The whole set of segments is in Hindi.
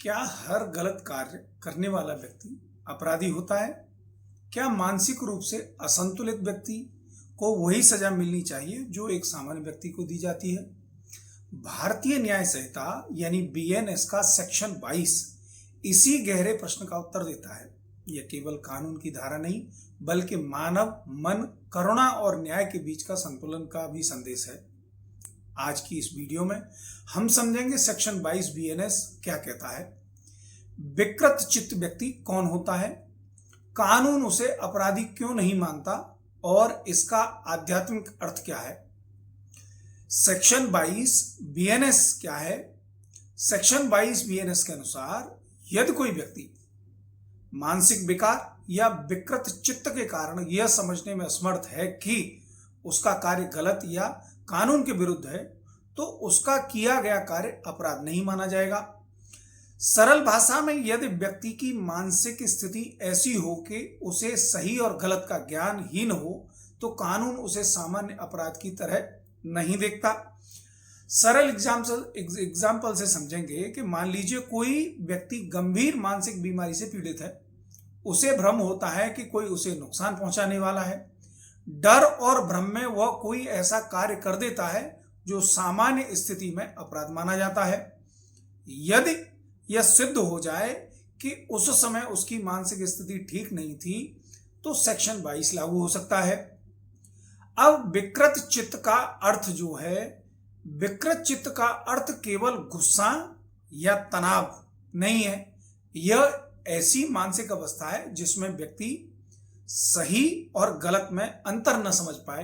क्या हर गलत कार्य करने वाला व्यक्ति अपराधी होता है? क्या मानसिक रूप से असंतुलित व्यक्ति को वही सजा मिलनी चाहिए जो एक सामान्य व्यक्ति को दी जाती है? भारतीय न्याय संहिता यानी बीएनएस का सेक्शन 22 इसी गहरे प्रश्न का उत्तर देता है। यह केवल कानून की धारा नहीं बल्कि मानव मन, करुणा और न्याय के बीच का संतुलन का भी संदेश है। आज की इस वीडियो में हम समझेंगे सेक्शन 22 बीएनएस क्या कहता है, विकृत चित्त व्यक्ति कौन होता है, कानून उसे अपराधी क्यों नहीं मानता और इसका आध्यात्मिक अर्थ क्या है। सेक्शन 22 बीएनएस क्या है? सेक्शन 22 बीएनएस के अनुसार यदि कोई व्यक्ति मानसिक विकार या विकृत चित्त के कारण यह समझने में असमर्थ है कि उसका कार्य गलत या कानून के विरुद्ध है तो उसका किया गया कार्य अपराध नहीं माना जाएगा। सरल भाषा में यदि व्यक्ति की मानसिक स्थिति ऐसी हो कि उसे सही और गलत का ज्ञान ही न हो तो कानून उसे सामान्य अपराध की तरह नहीं देखता। सरल एग्जाम्पल से समझेंगे कि मान लीजिए कोई व्यक्ति गंभीर मानसिक बीमारी से पीड़ित है। उसे भ्रम होता है कि कोई उसे नुकसान पहुंचाने वाला है। डर और भ्रम में वह कोई ऐसा कार्य कर देता है जो सामान्य स्थिति में अपराध माना जाता है। यदि यह सिद्ध हो जाए कि उस समय उसकी मानसिक स्थिति ठीक नहीं थी तो सेक्शन 22 लागू हो सकता है। अब विकृत चित्त का अर्थ जो है, विकृत चित्त का अर्थ केवल गुस्सा या तनाव नहीं है। यह ऐसी मानसिक अवस्था है जिसमें व्यक्ति सही और गलत में अंतर न समझ पाए,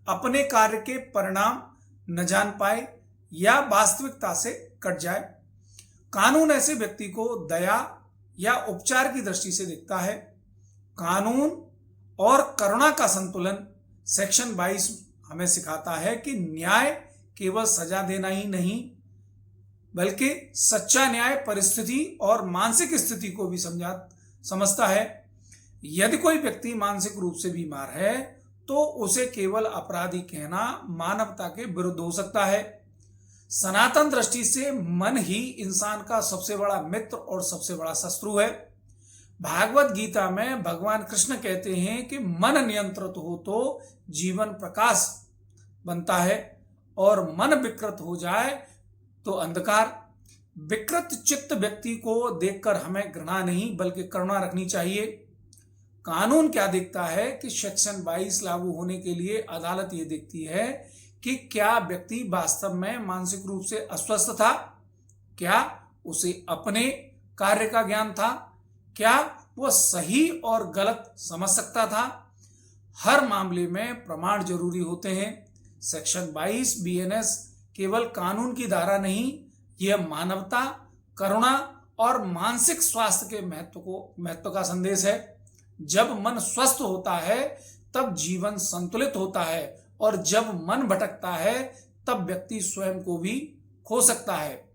अपने कार्य के परिणाम न जान पाए या वास्तविकता से कट जाए। कानून ऐसे व्यक्ति को दया या उपचार की दृष्टि से देखता है। कानून और करुणा का संतुलन सेक्शन 22 हमें सिखाता है कि न्याय केवल सजा देना ही नहीं बल्कि सच्चा न्याय परिस्थिति और मानसिक स्थिति को भी समझता है। यदि कोई व्यक्ति मानसिक रूप से बीमार है तो उसे केवल अपराधी कहना मानवता के विरुद्ध हो सकता है। सनातन दृष्टि से मन ही इंसान का सबसे बड़ा मित्र और सबसे बड़ा शत्रु है। भागवत गीता में भगवान कृष्ण कहते हैं कि मन नियंत्रित हो तो जीवन प्रकाश बनता है और मन विकृत हो जाए तो अंधकार। विकृत चित्त व्यक्ति को देखकर हमें घृणा नहीं बल्कि करुणा रखनी चाहिए। कानून क्या देखता है कि सेक्शन 22 लागू होने के लिए अदालत ये देखती है कि क्या व्यक्ति वास्तव में मानसिक रूप से अस्वस्थ था, क्या उसे अपने कार्य का ज्ञान था, क्या वह सही और गलत समझ सकता था। हर मामले में प्रमाण जरूरी होते हैं। सेक्शन 22 बीएनएस केवल कानून की धारा नहीं, यह मानवता, करुणा और मानसिक स्वास्थ्य के महत्व का संदेश है। जब मन स्वस्थ होता है तब जीवन संतुलित होता है और जब मन भटकता है तब व्यक्ति स्वयं को भी खो सकता है।